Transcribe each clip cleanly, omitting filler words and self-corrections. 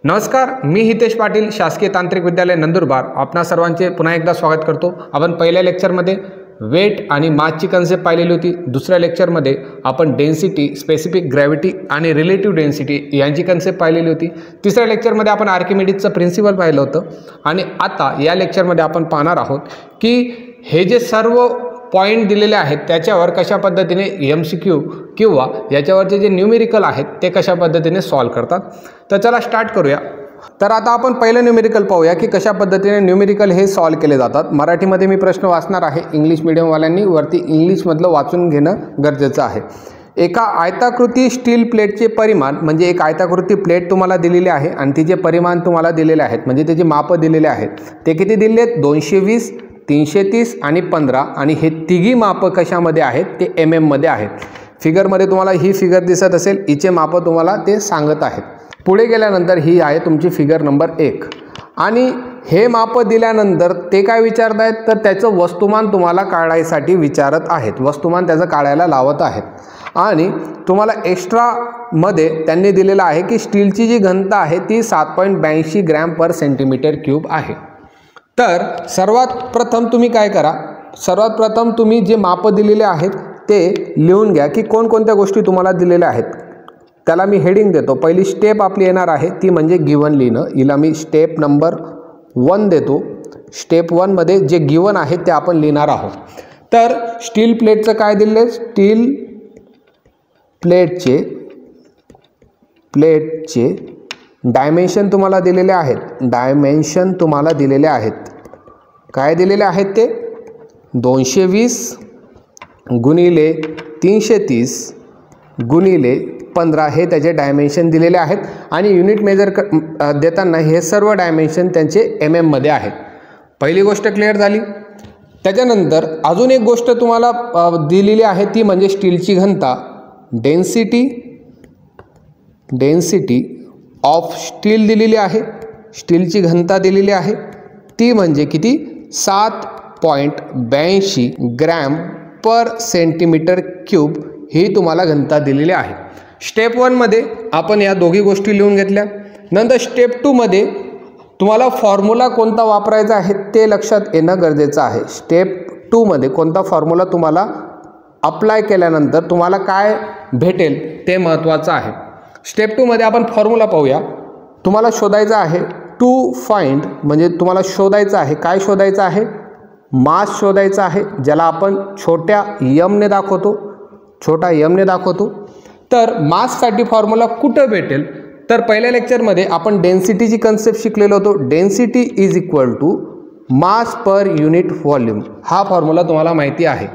नमस्कार, मी हितेश पाटील, शासकीय तांत्रिक विद्यालय नंदुरबार आपणा सर्वांचे पुन्हा एकदा स्वागत करतो। आपण पहिल्या लेक्चरमध्ये वेट आणि मासची कन्सेप्ट पाहिलेली होती। दुसऱ्या लेक्चरमध्ये आपण डेन्सिटी, स्पेसिफिक ग्रॅव्हिटी आणि रिलेटिव्ह डेन्सिटी यांची कन्सेप्ट पाहिलेली होती। तिसऱ्या लेक्चरमध्ये आपण आर्किमिडीजचं प्रिन्सिपल पाहिलं होतं आणि आता या लेक्चरमध्ये आपण पाहणार आहोत की हे जे सर्व पॉइंट दिलेले आहेत त्याच्यावर कशा पद्धतीने MCQ किंवा याच्यावरचे जे न्यूमेरिकल आहेत ते कशा पद्धतीने सॉल्व करतात। तर चला स्टार्ट करूया। तर आता आपण पहिलं न्यूमेरिकल पाहूया की कशा पद्धतीने न्यूमेरिकल हे सॉल्व केले जातात। मराठीमध्ये मी प्रश्न वाचणार आहे, इंग्लिश मीडियमवाल्यांनी वरती इंग्लिशमधलं वाचून घेणं गरजेचं आहे। एका आयताकृती स्टील प्लेटचे परिमाण म्हणजे एक आयताकृती प्लेट तुम्हाला दिलेली आहे आणि तिचे परिमाण तुम्हाला दिलेले आहेत, म्हणजे त्याची मापं दिलेले आहेत। ते किती दिले आहेत? 220, 330 आणि 15 आणि हे तिघी मापं कशामध्ये आहेत? ते MM मध्ये आहेत। फिगरमध्ये तुम्हाला ही फिगर दिसत असेल, हिचे मापं तुम्हाला ते सांगत आहेत। पुढे गेल्यानंतर ही आहे तुमची फिगर नंबर 1 आणि हे मापं दिल्यानंतर ते काय विचारत आहेत तर त्याचं वस्तुमान तुम्हाला काढायसाठी विचारत आहेत, वस्तुमान त्याचं काढायला लावत आहेत। आणि तुम्हाला एक्स्ट्रामध्ये त्यांनी दिलेलं आहे की स्टीलची जी घनता आहे ती 7.82 ग्रॅम पर सेंटीमीटर क्यूब आहे। तर सर्वात प्रथम तुम्ही काय करा, सर्वात प्रथम तुम्ही जे मापं दिलेले आहेत ते लिहून घ्या की कोणकोणत्या गोष्टी तुम्हाला दिलेल्या आहेत। त्याला मी हेडिंग देतो। पहिली स्टेप आपली येणार आहे ती म्हणजे गिवन लिहिणं। हिला मी स्टेप नंबर 1 देतो। स्टेप 1 मध्ये जे गिवन आहे ते आपण लिहिणार आहोत। तर स्टील प्लेटचं काय दिले? स्टील प्लेटचे डायमेन्शन तुम्हाला दिलेले आहेत। डायमेन्शन तुम्हाला दिलेले आहेत, काय दिलेले आहेत ते? 220 गुणिले 330 गुणिले 15 हे त्याचे डायमेन्शन दिलेले आहेत आणि युनिट मेजर देताना हे सर्व डायमेन्शन त्यांचे MM मध्ये आहेत। पहिली गोष्ट क्लिअर झाली। त्याच्यानंतर अजून एक गोष्ट तुम्हाला दिलेली आहे ती म्हणजे स्टीलची घनता। डेन्सिटी ऑफ स्टील दिलेली आहे, स्टीलची घनता दिलेली आहे ती म्हणजे किती? 7.82 ग्रॅम पर सेंटीमीटर क्यूब ही तुम्हाला घनता दिलेली आहे। स्टेप 1 मध्ये आपण या दोघी गोष्टी लिहून घेतल्या। नंतर स्टेप 2 मध्ये तुम्हाला फॉर्म्युला कोणता वापरायचा आहे ते लक्षात येणं गरजेचं आहे। स्टेप 2 मध्ये कोणता फॉर्म्युला तुम्हाला अप्लाय केल्यानंतर तुम्हाला काय भेटेल ते महत्त्वाचं आहे। स्टेप 2 मध्ये आपण फॉर्म्युला पाहूया। तुम्हाला शोधायचं आहे टू फाइंड, म्हणजे तुम्हाला शोधायचं आहे, काय शोधायचं आहे? मास शोधायचा आहे, ज्याला आपण छोट्या m ने दाखवतो, छोटा m ने दाखवतो। तर माससाठी फॉर्म्युला कुठं भेटेल? तर पहिल्या लेक्चरमध्ये आपण डेन्सिटीची कन्सेप्ट शिकलेलो होतो। Density is equal to mass per unit volume, हा फॉर्म्युला तुम्हाला माहिती आहे।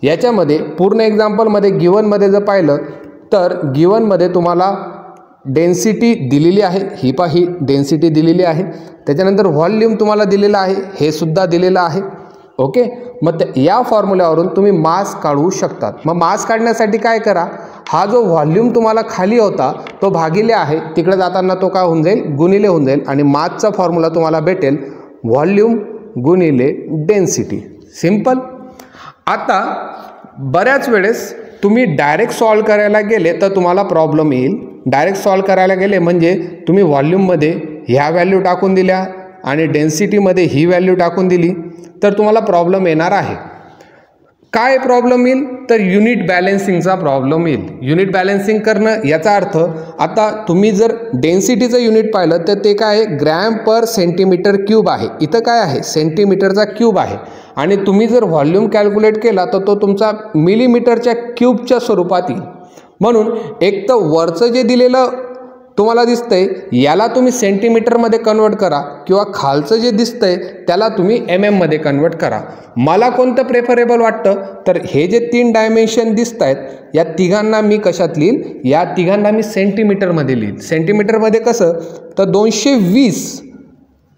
याच्यामध्ये पूर्ण एक्झाम्पलमध्ये गिवनमध्ये जर पाहिलं तर गिवनमध्ये तुम्हाला डेन्सिटी दिलेली आहे, ही डेन्सिटी दिलेली आहे। त्याच्यानंतर व्हॉल्यूम तुम्हाला दिलेलं आहे, हे सुद्धा दिलेलं आहे। ओके, मग या फॉर्म्युल्यावरून तुम्ही मास काढू शकतात। मग मास काढण्यासाठी काय करा, हा जो व्हॉल्यूम तुम्हाला खाली होता तो भागिले आहे, तिकडे जाताना तो काय होऊन जाईल? गुणिले होऊन जाईल आणि मासचा फॉर्म्युला तुम्हाला भेटेल व्हॉल्यूम गुणिले डेन्सिटी। सिंपल। आता बऱ्याच वेळेस तुम्ही डायरेक्ट सॉल्व करायला गेले तर तुम्हाला प्रॉब्लेम येईल। डायरेक्ट सॉल्व करायला गेले म्हणजे तुम्ही व्हॉल्यूममध्ये ह्या व्हॅल्यू टाकून दिल्या आणि डेन्सिटीमध्ये ही व्हॅल्यू टाकून दिली तर तुम्हाला प्रॉब्लेम येणार आहे। काय प्रॉब्लेम येईल? तर युनिट बॅलेन्सिंगचा प्रॉब्लेम येईल। युनिट बॅलेन्सिंग करणं याचा अर्थ, आता तुम्ही जर डेन्सिटीचं युनिट पाहिलं तर ते काय आहे? ग्रॅम पर सेंटीमीटर क्यूब आहे। इथं काय आहे? सेंटीमीटरचा क्यूब आहे आणि तुम्ही जर व्हॉल्यूम कॅल्क्युलेट केला तर तो तुमचा मिलीमीटरच्या क्यूबच्या स्वरूपात येईल। म्हणून एक तर वरचं जे दिलेलं तुम्हाला दिसतंय याला तुम्ही सेंटीमीटरमध्ये कन्वर्ट करा किंवा खालचं जे दिसतंय त्याला तुम्ही MM मध्ये कन्वर्ट करा। मला कोणतं प्रेफरेबल वाटतं तर हे जे 3 डायमेन्शन दिसत आहेत या तिघांना मी कशात लिहील? या तिघांना मी सेंटीमीटरमध्ये लिहील। सेंटीमीटरमध्ये कसं? तर 220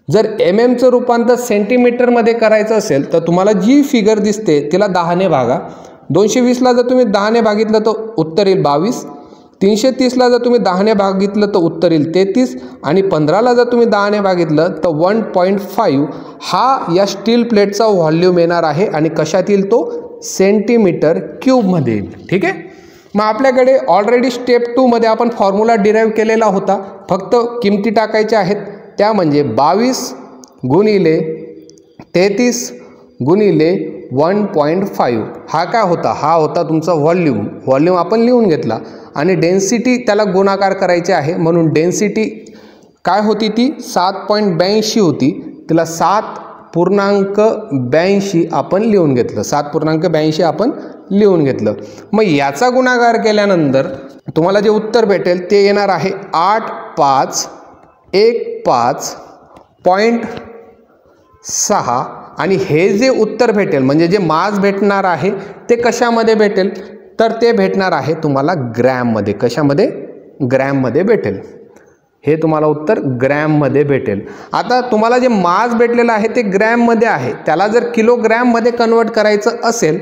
जर MM चं रूपांतर सेंटीमीटरमध्ये करायचं असेल तर तुम्हाला जी फिगर दिसते तिला 10 ने भागा। 220ला जर तुम्ही 10 ने भागितलं तर उत्तर येईल 22। 330ला जर तुम्ही 10 ने भागितलं तर उत्तर येईल 33 आणि 15ला जर तुम्ही 10 ने भागितलं तर 1.5 हा या स्टील प्लेटचा व्हॉल्यूम येणार आहे आणि कशात येईल तो? सेंटीमीटर क्यूबमध्ये येईल। ठीक आहे, मग आपल्याकडे ऑलरेडी स्टेप 2 मध्ये आपण फॉर्म्युला डिराईव्ह केलेला होता, फक्त किमती टाकायच्या आहेत. त्या म्हणजे 22 गुणिले 33 गुणिले 1.5. हा काय होता? हा होता तुमचा व्हॉल्यूम आपण लिहून घेतला. आणि डेन्सिटी त्याला गुणाकार करायचे आहे, म्हणून डेन्सिटी काय होती? ती 7.82 होती. तिला 7.82 आपण लिहून घेतलं. 7.82 आपण लिहून घेतलं. मग याचा गुणाकार केल्यानंतर तुम्हाला जे उत्तर भेटेल ते येणार आहे 8515.6. आणि हे जे उत्तर भेटेल म्हणजे जे मास भेटणार आहे ते कशामध्ये भेटेल? तर ते भेटणार आहे तुम्हाला ग्रॅममध्ये. कशामध्ये? ग्रॅममध्ये भेटेल. हे तुम्हाला उत्तर ग्रॅममध्ये भेटेल. आता तुम्हाला जे मास भेटलेलं आहे ते ग्रॅममध्ये आहे. त्याला जर किलोग्रॅममध्ये कन्वर्ट करायचं असेल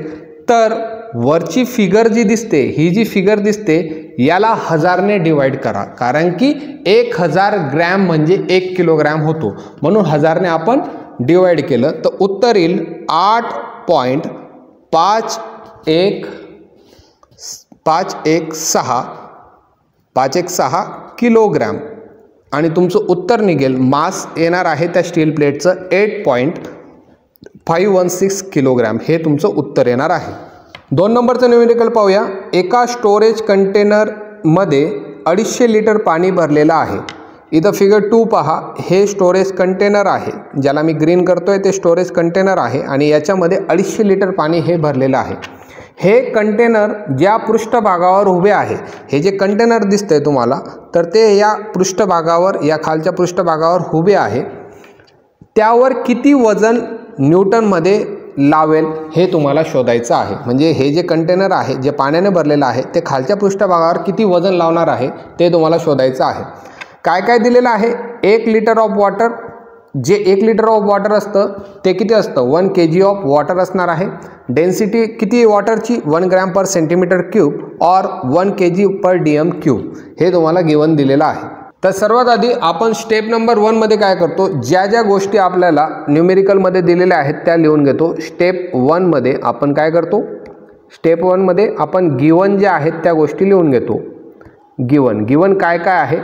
तर वरची फिगर जी दिसते, ही जी फिगर दिसते, याला 1000 ने डिवाइड करा. कारण की 1000 ग्रॅम म्हणजे 1 किलोग्रॅम होतो, म्हणून 1000 ने आपण डिवाइड केलं तर उत्तर येईल 8.516 किलोग्रॅम. आणि तुमचं उत्तर निघेल, मास येणार आहे त्या स्टील प्लेटचं 8.516 किलोग्रॅम. हे तुमचं उत्तर येणार आहे. 2 नंबरचं न्यूमेरिकल पाहूया. एका स्टोरेज कंटेनरमध्ये 250 लिटर पाणी भरलेलं आहे. इथं फिगर 2 पहा. हे स्टोरेज कंटेनर आहे, ज्याला मी ग्रीन करतोय ते स्टोरेज कंटेनर आहे. आणि याच्यामध्ये 250 लिटर पाणी हे भरलेलं आहे. हे कंटेनर ज्या पृष्ठभागावर उभे आहे, हे जे कंटेनर दिसतंय तुम्हाला, तर ते या पृष्ठभागावर, या खालच्या पृष्ठभागावर उभे आहे. त्यावर किती वजन न्यूटनमध्ये लावेल हे तुम्हाला शोधायचं आहे. म्हणजे हे जे कंटेनर आहे, जे पाण्याने भरलेलं आहे, ते खालच्या पृष्ठभागावर किती वजन लावणार आहे ते तुम्हाला शोधायचं आहे. काय काय दिलेलं आहे? 1 लिटर ऑफ वॉटर. जे 1 लिटर ऑफ वॉटर असतं ते किती असतं? 1 kg ऑफ वॉटर असणार आहे. डेन्सिटी किती वॉटरची? 1 ग्रॅम पर सेंटीमीटर क्यूब और 1 kg पर DM क्यूब. हे तुम्हाला गिवन दिलेलं आहे. तर सर्वात आधी आपण स्टेप नंबर 1 मध्ये काय करतो? ज्या ज्या गोष्टी आपल्याला न्यूमेरिकलमध्ये दिलेल्या आहेत त्या लिहून घेतो. स्टेप 1 मध्ये आपण काय करतो? स्टेप 1 मध्ये आपण गिवन ज्या आहेत त्या गोष्टी लिहून घेतो. गिवन काय काय आहे?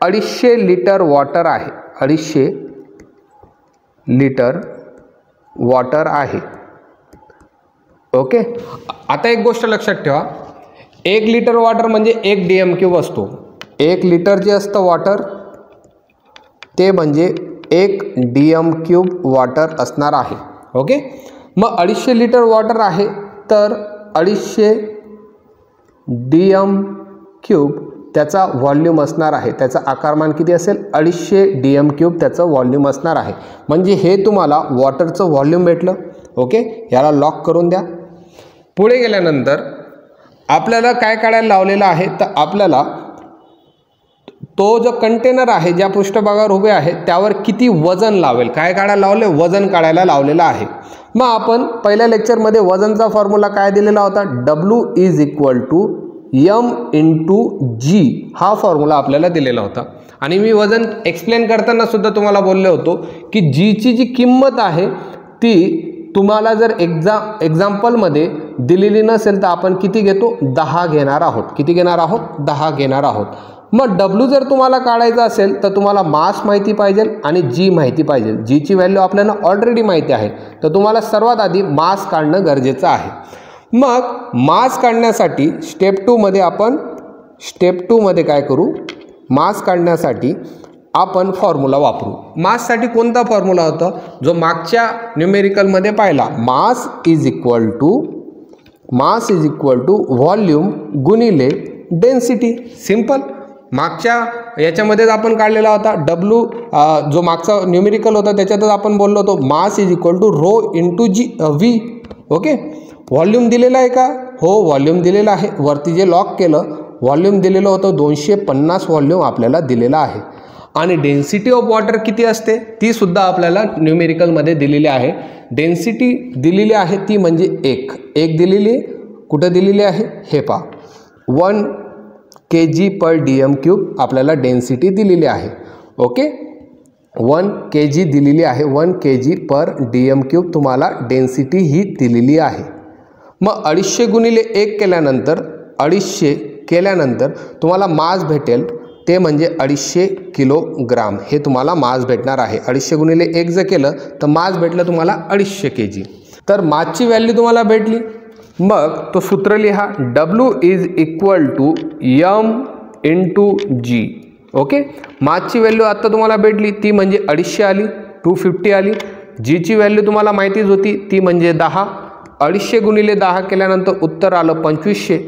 250 लिटर वॉटर आहे. 250 लिटर वॉटर आहे. ओके. आता एक गोष्ट लक्षात ठेवा, 1 लिटर वॉटर म्हणजे 1 DM क्यूब असतो. 1 लिटर जे असतं वॉटर ते म्हणजे 1 DM क्यूब वॉटर असणार आहे. ओके. मग 250 लिटर वॉटर आहे तर 250 DM क्यूब त्याचा व्हॉल्यूम असणार आहे. त्याचा आकारमान किती असेल? 250 DM क्यूब त्याचं व्हॉल्यूम असणार आहे. म्हणजे हे तुम्हाला वॉटरचं व्हॉल्यूम भेटलं. ओके. याला लॉक करून द्या. पुढे गेल्यानंतर आपल्याला काय काढायला लावलेलं आहे? तर आपल्याला तो जो कंटेनर आहे, ज्या पृष्ठभागावर उभे आहे, त्यावर किती वजन लावेल, काय काढायला लावले? वजन काढायला लावलेलं आहे. मग आपण पहिल्या लेक्चरमध्ये वजनचा फॉर्म्युला काय दिलेला होता? W = M × G हा फॉर्म्युला आपल्याला दिलेला होता. आणि मी वजन एक्सप्लेन करताना सुद्धा तुम्हाला बोलले होतो की जीची जी किंमत आहे ती तुम्हाला जर एक्झाम्पलमध्ये दिलेली नसेल तर आपण किती घेतो? 10 घेणार आहोत. किती घेणार आहोत? 10 घेणार आहोत. मग W जर तुम्हाला काढायचा असेल तर तुम्हाला मास माहिती पाहिजे आणि G माहिती पाहिजे. जीची व्हॅल्यू आपल्याला ऑलरेडी माहिती आहे, तर तुम्हाला सर्वात आधी मास काढणं गरजेचं आहे. मग मास काढण्यासाठी स्टेप 2 मध्ये काय करू? मास काढण्यासाठी आपण फॉर्म्युला वापरू. माससाठी कोणता फॉर्म्युला होता? जो मागच्या न्यूमेरिकलमध्ये पाहिला. Mass is equal to volume गुणिले डेन्सिटी. सिंपल. मागच्या याच्यामध्येच आपण काढलेला होता. W जो मागचा न्यूमेरिकल होता त्याच्यातच आपण बोललो होतो mass is equal to rho into V. Okay. Volume दिलेला आहे का? हो, व्हॉल्यूम दिलेला आहे. वरती जे लॉक केलं व्हॉल्यूम दिलेलं होतं 250 व्हॉल्यूम आपल्याला दिलेला आहे. आणि डेन्सिटी ऑफ वॉटर किती असते ती सुद्धा आपल्याला न्यूमेरिकलमध्ये दिलेली आहे. डेन्सिटी दिलेली आहे ती म्हणजे 1 दिलेली आहे. कुठं दिलेली आहे? हे पहा, 1 kg पर DM क्यूब आपल्याला डेन्सिटी दिलेली आहे. ओके. 1 kg दिलेली आहे. 1 kg पर DM क्यूब तुम्हाला डेन्सिटी ही दिलेली आहे. मग 250 गुणिले 1 केल्यानंतर 250 केल्यानंतर तुम्हाला मास भेटेल ते म्हणजे 250 किलोग्राम हे तुम्हाला मास भेटणार आहे. 250 गुणिले 1 जर केलं तर मास भेटलं तुम्हाला 250 kg. तर मासची व्हॅल्यू तुम्हाला भेटली. मग तो सूत्र लिहा, W is equal to M into G. Okay, मासची व्हॅल्यू आता तुम्हाला भेटली ती म्हणजे 250 आली, 250 आली. जीची व्हॅल्यू तुम्हाला माहितीच होती ती म्हणजे 10. 250 गुणिले 10 केल्यानंतर उत्तर आलं 2500.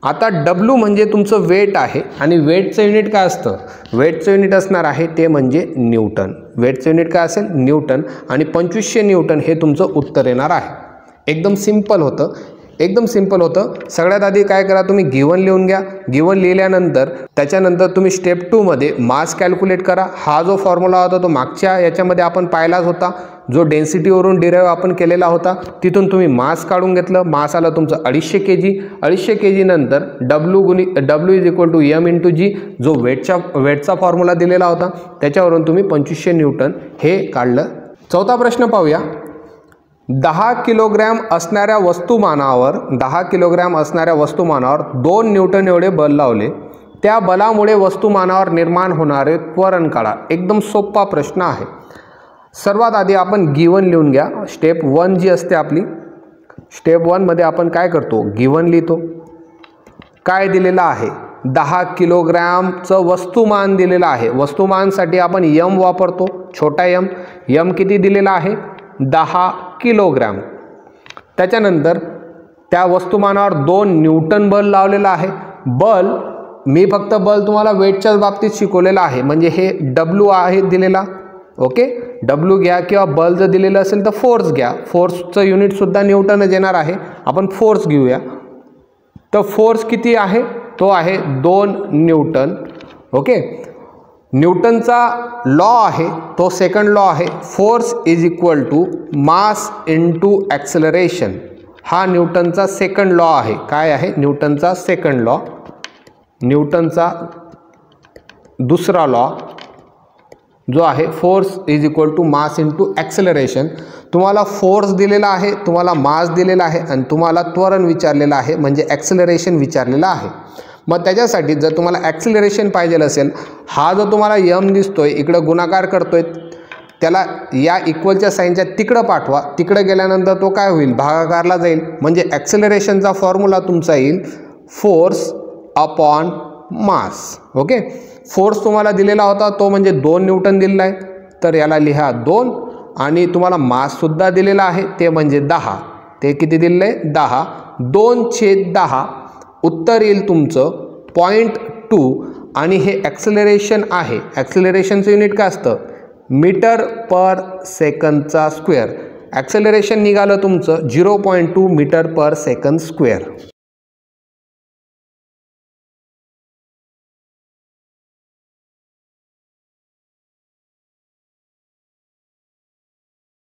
आता W म्हणजे तुमचं वेट आहे आणि वेटचं युनिट काय असतं, वेटचं युनिट असणार आहे ते म्हणजे न्यूटन. वेटचं युनिट काय असेल, न्यूटन, आणि 2500 न्यूटन हे तुमचं उत्तर येणार आहे. एकदम सिंपल होतं, एकदम सिंपल होतं. सगळ्यात आधी काय करा, तुम्ही गिवन लिहून घ्या. गिवन लिहिल्यानंतर त्याच्यानंतर तुम्ही स्टेप 2 मध्ये मास कॅल्क्युलेट करा. हा जो फॉर्म्युला होता तो मागच्या याच्यामध्ये आपण पाहिलाच होता, जो डेन्सिटीवरून डिराईव्ह आपण केलेला होता. तिथून तुम्ही मास काढून घेतलं. मास आलं तुमचं 250 kg. 250 kg नंतर W is equal to M into G, जो वेटचा फॉर्म्युला दिलेला होता त्याच्यावरून तुम्ही 2500 न्यूटन हे काढलं. चौथा प्रश्न पाहूया. 10 किलोग्रॅम असणाऱ्या वस्तुमानावर 2 न्यूटन एवढे बल लावले. त्या बलामुळे वस्तुमानावर निर्माण होणारे त्वरण काढा. एकदम सोपा प्रश्न आहे. सर्वात आधी आपण गिवन लिहून घ्या. स्टेप 1 जी असते आपली, स्टेप 1 मध्ये आपण काय करतो, गिवन लिहितो. काय दिलेलं आहे, 10 किलोग्रॅमचं वस्तुमान दिलेलं आहे. वस्तुमानसाठी आपण M वापरतो, छोटा M किती दिलेला आहे, 10 किलोग्रॅम. त्याच्यानंतर त्या वस्तुमानावर 2 न्यूटन बल लावलेलं आहे. बल मी फक्त बल तुम्हाला वेटच्याच बाबतीत शिकवलेलं आहे, म्हणजे हे W आहे दिलेला. ओके, W घ्या, किंवा बल जर दिलेलं असेल तर फोर्स घ्या. फोर्सचं युनिटसुद्धा न्यूटनच येणार आहे. आपण फोर्स घेऊया. तर फोर्स किती आहे, तो आहे 2 न्यूटन. ओके, न्यूटनचा लॉ आहे तो सेकंड लॉ आहे, force is equal to mass into acceleration. हा न्यूटनचा सेकंड लॉ आहे. काय आहे, न्यूटनचा सेकंड लॉ. न्यूटनचा दुसरा लॉ जो आहे force is equal to mass into acceleration. तुम्हाला फोर्स दिलेला आहे, तुम्हाला मास दिलेला आहे, आणि तुम्हाला त्वरण विचारलेलं आहे म्हणजे ॲक्सेलरेशन विचारलेलं आहे. मग त्याच्यासाठी जर तुम्हाला ॲक्सिलरेशन पाहिजे असेल, हा जो तुम्हाला M दिसतोय इकडं गुणाकार करतोय, त्याला या इक्वलच्या साईनच्या तिकडं पाठवा. तिकडं गेल्यानंतर तो काय होईल, भागाकारला जाईल. म्हणजे ॲक्सिलरेशनचा फॉर्म्युला तुमचा येईल force upon mass. Okay, force तुम्हाला दिलेला होता तो म्हणजे 2 न्यूटन दिलेला आहे, तर याला लिहा 2. आणि तुम्हाला माससुद्धा दिलेला आहे ते म्हणजे 10. ते किती दिलेलं आहे, 10. 2/10 उत्तर येईल तुमचं 0.2. आणि हे ॲक्सेलरेशन आहे. ॲक्सेलरेशनचं युनिट काय असतं, मीटर पर सेकंदचा स्क्वेअर. ॲक्सेलरेशन निघालं तुमचं 0.2 मीटर पर सेकंद स्क्वेअर.